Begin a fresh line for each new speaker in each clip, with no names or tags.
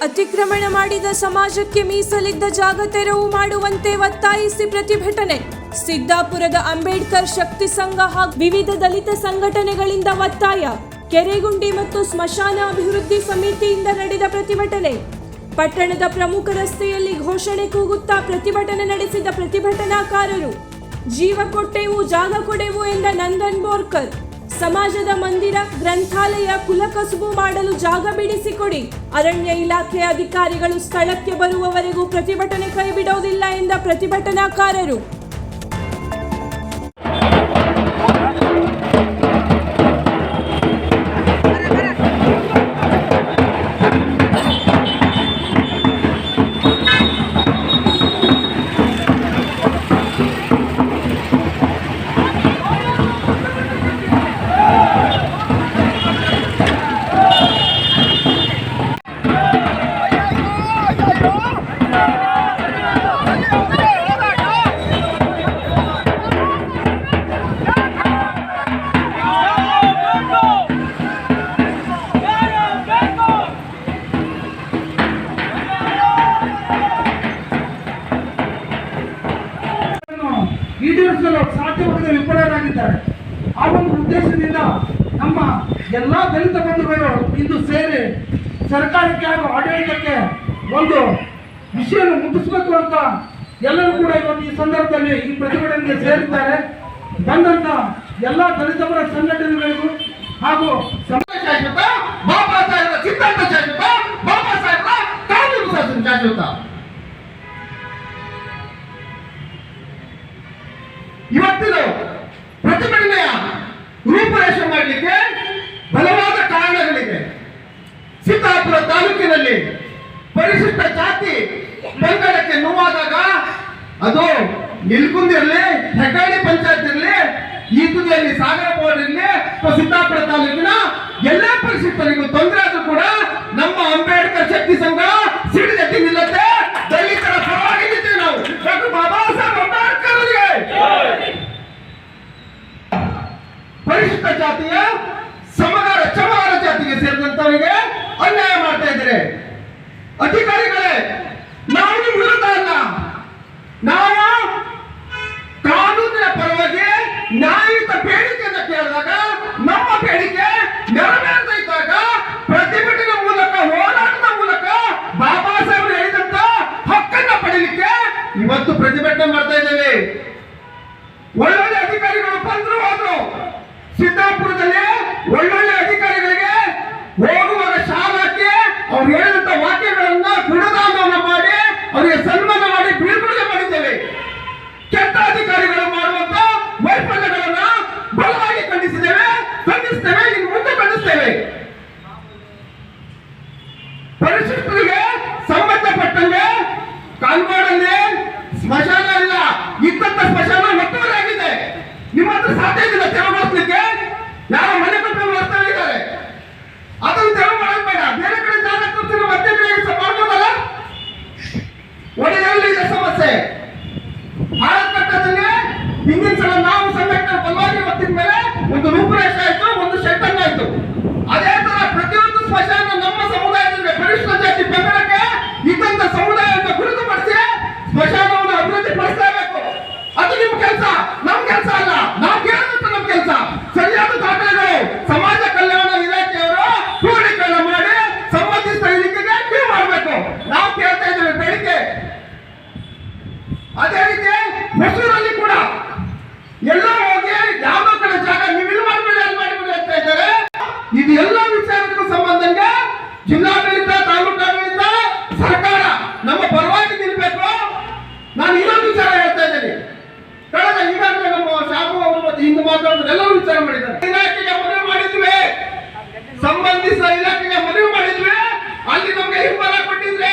ಅತಿಕ್ರಮಣ ಮಾಡಿದ ಸಮಾಜಕ್ಕೆ ಮೀಸಲಿದ್ದ ಜಾಗ ತೆರವು ಮಾಡುವಂತೆ ಒತ್ತಾಯಿಸಿ ಪ್ರತಿಭಟನೆ. ಸಿದ್ದಾಪುರದ ಅಂಬೇಡ್ಕರ್ ಶಕ್ತಿ ಸಂಘ ಹಾಗೂ ವಿವಿಧ ದಲಿತ ಸಂಘಟನೆಗಳಿಂದ ಒತ್ತಾಯ. ಕೆರೆಗುಂಡಿ ಮತ್ತು ಸ್ಮಶಾನ ಅಭಿವೃದ್ಧಿ ಸಮಿತಿಯಿಂದ ನಡೆದ ಪ್ರತಿಭಟನೆ. ಪಟ್ಟಣದ ಪ್ರಮುಖ ರಸ್ತೆಯಲ್ಲಿ ಘೋಷಣೆ ಕೂಗುತ್ತಾ ಪ್ರತಿಭಟನೆ ನಡೆಸಿದ ಪ್ರತಿಭಟನಾಕಾರರು. ಜೀವ ಕೊಟ್ಟೆವು ಜಾಗ ಕೊಡೆವು ಎಂದ ನಂದನ್ ಬೋರ್ಕರ್. ಸಮಾಜದ ಮಂದಿರ, ಗ್ರಂಥಾಲಯ, ಕುಲಕಸುಬು ಮಾಡಲು ಜಾಗ ಬಿಡಿಸಿಕೊಡಿ. ಅರಣ್ಯ ಇಲಾಖೆ ಅಧಿಕಾರಿಗಳು ಸ್ಥಳಕ್ಕೆ ಬರುವವರೆಗೂ ಪ್ರತಿಭಟನೆ ಕೈಬಿಡುವುದಿಲ್ಲ ಎಂದ ಪ್ರತಿಭಟನಾಕಾರರು.
ಈಡೇರಿಸಲು ಸಾಧ್ಯವಾಗದ ವಿಫಲರಾಗಿದ್ದಾರೆ. ಆ ಒಂದು ಉದ್ದೇಶದಿಂದ ನಮ್ಮ ಎಲ್ಲ ದಲಿತ ಬಂಧುಗಳು ಇಂದು ಸೇರಿ ಸರ್ಕಾರಕ್ಕೆ ಹಾಗೂ ಆಡಳಿತಕ್ಕೆ ಒಂದು ವಿಷಯವನ್ನು ಮುಟ್ಟಿಸಬೇಕು ಅಂತ ಎಲ್ಲರೂ ಕೂಡ ಇವತ್ತು ಈ ಸಂದರ್ಭದಲ್ಲಿ ಈ ಪ್ರತಿಭಟನೆಗೆ ಸೇರಿದ್ದಾರೆ. ಬಂದಂತ ಎಲ್ಲ ದಲಿತ ಪರ ಸಂಘಟನೆಗಳಿಗೂ ಹಾಗೂ
ಶಾಶ್ವತ, ಬಾಬಾ ಸಾಹೇಬರ ಸಿದ್ಧಾಂತ ಶಾಶ್ವತ, ಬಾಬಾ ಸಾಹೇಬರ ಕಾನೂನು ಶಾಸನ ಶಾಶ್ವತ. ಇವತ್ತಿನ ಪ್ರತಿಭಟನೆಯ ರೂಪರೇಷೆ ಮಾಡಲಿಕ್ಕೆ ಬಲವಾದ ಕಾರಣಗಳಿವೆ. ಸಿದ್ದಾಪುರ ತಾಲೂಕಿನಲ್ಲಿ ಪರಿಶಿಷ್ಟ ಜಾತಿ ಪಂಗಡಕ್ಕೆ ನೋವಾದಾಗ ಅದು ನಿಲ್ಕುಂದಿ ಇರಲಿ, ಹೆಗ್ಗಾಡಿ ಪಂಚಾಯತ್ ಇರಲಿ, ಈ ತುದಿಯಲ್ಲಿ ಸಾಗರ ಬೋರ್ಡ್ ಇರಲಿ, ಸಿದ್ದಾಪುರ ತಾಲೂಕಿನ ಎಲ್ಲ ಪರಿಶಿಷ್ಟರಿಗೂ ತೊಂದರೆ ಆದ್ರೂ ಕೂಡ ನಮ್ಮ ಅಂಬೇಡ್ಕರ್ ಶಕ್ತಿ ಸಂಘ ಸಿಡಿದೆತ್ತಿ ನಿಲ್ಲುತ್ತೆ. ದಲಿತರ ಪರವಾಗಿ ನಿಂತಿದ್ದೇವೆ ನಾವು. ಡಾಕ್ಟರ್ ಬಾಬಾ ಸಾಹೇಬ್ ಅಂಬೇಡ್ಕರ್ ಅವರಿಗೆ ಪರಿಶಿಷ್ಟ ಜಾತಿಯ ಸಮಗಾರ ಚಮಗಾರ ಜಾತಿಗೆ ಸೇರಿದಂತವರಿಗೆ ಅನ್ಯಾಯ ಮಾಡ್ತಾ ಇದ್ದಾರೆ. ಅಧಿಕಾರಿಗಳೇ, ನಾವು ವಿರುದ್ಧ ಅಲ್ಲ, ನಾವು ಕಾನೂನಿನ ಪರವಾಗಿ ನ್ಯಾಯಯುತ ಬೇಡಿಕೆಯನ್ನು ಕೇಳಿದಾಗ ನಮ್ಮ ಬೇಡಿಕೆ ನೆರವೇರದೇ ಇದ್ದಾಗ ಪ್ರತಿಭಟನೆ ಮೂಲಕ, ಹೋರಾಟದ ಮೂಲಕ ಬಾಬಾ ಸಾಹೇಬರು ಹೇಳಿದಂತ ಹಕ್ಕನ್ನು ಪಡೆಯಲಿಕ್ಕೆ ಇವತ್ತು ಪ್ರತಿಭಟನೆ ಮಾಡ್ತಾ ಇದ್ದೇವೆ. ಒಳ್ಳೊಳ್ಳೆ ಅಧಿಕಾರಿಗಳು ಬಂದ್ರು ಹೋದ್ರು. ಸಿದ್ದಾಪುರದಲ್ಲಿ ಒಳ್ಳೊಳ್ಳೆ ಅಧಿಕಾರಿಗಳಿಗೆ ಹೋಗುವಾಗ ಶಾಲ್ ಹಾಕಿ ಅವ್ರು ಹೇಳಿದಂತ ವಾಕ್ಯಗಳನ್ನ ಗುಣದಾನವನ್ನ ಮಾಡಿ ಅವರಿಗೆ ಸನ್ಮಾನ ಮಾಡಿ ಬೀಳ್ಕೊಡುಗೆ ಮಾಡಿದ್ದೇವೆ. ಕೆಟ್ಟ ಅಧಿಕಾರಿಗಳು ಮಾಡುವಂತ ವೈಫಲ್ಯಗಳನ್ನ ಬಲವಾಗಿ ಖಂಡಿಸಿದ್ದೇವೆ, ಇನ್ನು ಮುಂದೆ ಖಂಡಿಸ್ತೇವೆ. ಪರಿಶಿಷ್ಟರಿಗೆ ಸಂಬಂಧಪಟ್ಟಂಗೆ ಕಾಲ್ಮಾಡಲ್ಲಿ ಸ್ಮಶಾನ ಇಲ್ಲ, ಇದ್ದಂತ ಸ್ಮಶಾನ ಒತ್ತುವರಿ ಆಗಿದೆ. ನಿಮ್ಮ ಹತ್ರ ಸಾಧ್ಯ ಇದ್ದಿಲ್ಲ ತೆರವುಗೊಳಿಸಲಿಕ್ಕೆ. ಯಾರು ಮನೆ ಕಟ್ಟಲು ವ್ಯವಸ್ಥೆ ಇದ್ದಾರೆ, ಅದನ್ನು ತೆರವು ಮಾಡೋದು ಬೇಡ. ಬೇರೆ ಕಡೆ ಜಾಗ ಕೊಡ್ತೀವಿ, ಮತ್ತೆ ಮಾಡ್ಬೋದಲ್ಲ. ಒಡೆಯಲ್ಲಿ ಇದೆ ಸಮಸ್ಯೆ. ಆಳಕಟ್ಟದಲ್ಲಿ ಹಿಂದಿನ ಸಲ ನಾವು ಸಂಘಟನೆ ಬಲವಾಗಿ ಒತ್ತಿದ ಮೇಲೆ ಒಂದು ರೂಪರೇಷೆ ಆಯ್ತು, ಒಂದು ಶೆಟ್ಟನ್ ಆಯ್ತು. ಅದೇ ತರ ಪ್ರತಿಯೊಂದು ಸ್ಮಶಾನ ನಮ್ಮ ಸಮುದಾಯದಲ್ಲಿ ಪರಿಶಿಷ್ಟ ಜಾತಿ ಬೆಂಬಲಕ್ಕೆ ಇದ್ದಂತ ಸಮುದಾಯವನ್ನು ಗುರುತುಪಡಿಸಿ ಸ್ಮಶಾನವನ್ನು ಅಭಿವೃದ್ಧಿ ಪಡಿಸಲೇಬೇಕು. ಅದು ನಿಮ್ಮ ಕೆಲಸ, ನಮ್ಮ ಕೆಲಸ ಅಲ್ಲ. ನಾವು ಕೇಳಿದಂತ ನಮ್ಮ ಕೆಲಸ. ಸರಿಯಾದ ದಾಖಲೆಗಳು ಸಮಾಜ ಕಲ್ಯಾಣ ಇಲಾಖೆಯವರು ಕ್ರೋಢೀಕರಣ ಮಾಡಿ ಸಂಬಂಧಿಸಿದ ಇಲಾಖೆಗೆ ಕ್ಯೂ ಮಾಡಬೇಕು. ನಾವು ಕೇಳ್ತಾ ಇದ್ದೇವೆ ಬೇಡಿಕೆ. ಅದೇ ರೀತಿ ಹೊಸೂರಲ್ಲಿ ಕೂಡ ಎಲ್ಲ ಹೋಗಿ ಯಾವುದೋ ಕಡೆ ಜಾಗ ನೀವು ಇಲ್ಲಿ ಮಾಡಬೇಡಿ, ಅಲ್ಲಿ ಮಾಡಬೇಡಿ ಅಂತ ಇದ್ದಾರೆ. ಇದು ಎಲ್ಲ ವಿಚಾರಕ್ಕೂ ಸಂಬಂಧಂಗೆ ಜಿಲ್ಲಾಡಳಿತ, ತಾಲೂಕಾಡಳಿತ, ಸರ್ಕಾರ ನಮ್ಮ ಪರವಾಗಿ ನಿಲ್ಬೇಕು. ನಾನು ಇನ್ನೊಂದು ವಿಚಾರ ಹೇಳ್ತಾ ಇದ್ದೇನೆ. ಕಳೆದ ಈಗಾಗಲೇ ನಮ್ಮ ಶಾಬು ಅವರು ಮತ್ತೆ ಹಿಂದೆ ಮಾತಾಡಿದ್ರು, ಎಲ್ಲರೂ ವಿಚಾರ ಮಾಡಿದ್ದಾರೆ. ಇಲಾಖೆಗೆ ಮನವಿ ಮಾಡಿದ್ವಿ, ಸಂಬಂಧಿಸಿದ ಇಲಾಖೆಗೆ ಮನವಿ ಮಾಡಿದ್ವಿ. ಅಲ್ಲಿ ನಮಗೆ ಹಿಂಬಲ ಕೊಟ್ಟಿದ್ರೆ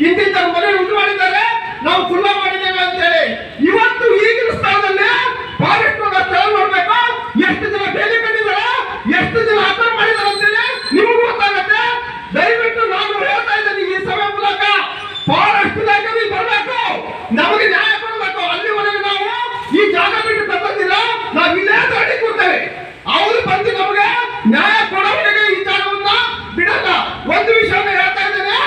ಹಿಂದಿನ ಮನವಿ ಉಂಟು ಮಾಡಿದ್ದಾರೆ, ನಾವು ಖುಲ್ಲಾ ಮಾಡಿದ್ದೇವೆ ಅಂತ ಹೇಳಿ. ಇವತ್ತು ಈಗಿನ ಸ್ಥಳದಲ್ಲಿ ಫಾರೆಸ್ಟ್ ಸ್ಥಳ ನೋಡ್ಬೇಕು, ಎಷ್ಟು ಜನ ಬೇಲಿ ಕಟ್ಟಿದ್ದಾರೆ, ಎಷ್ಟು ಜನ ಆತರ ಮಾಡಿದ್ದಾರೆ ಅಂತೇಳಿ ನಿಮಗೂ ಗೊತ್ತಾಗತ್ತೆ. ದಯವಿಟ್ಟು ನಾನು ಹೇಳ್ತಾ ಇದ್ದೇನೆ ಈ ಸಭೆ ಮೂಲಕ, ಫಾರೆಸ್ಟ್ ಇಲಾಖೆ ಬರಬೇಕು, ನಮಗೆ ನ್ಯಾಯ ಕೊಡಬೇಕು. ಅಲ್ಲಿವರೆಗೆ ನಾವು ಈ ಜಾಗ ಬಿಟ್ಟು ತಪ್ಪದಿಲ್ಲ, ನಾವು ಇಲ್ಲೇ ದಾಡಿ ಕೊಡ್ತೇವೆ. ಅವರು ಬಂದು ನಮಗೆ ನ್ಯಾಯ ಕೊಡೋವರೆಗೆ ಈ ಜಾಗವನ್ನ ಬಿಡಲ್ಲ. ಒಂದು ವಿಷಯನ ಹೇಳ್ತಾ ಇದ್ದೇನೆ,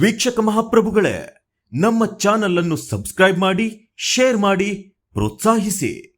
ವೀಕ್ಷಕ ಮಹಾಪ್ರಭುಗಳೇ, ನಮ್ಮ ಚಾನಲ್ ಅನ್ನು ಸಬ್ಸ್ಕ್ರೈಬ್ ಮಾಡಿ, ಶೇರ್ ಮಾಡಿ, ಪ್ರೋತ್ಸಾಹಿಸಿ.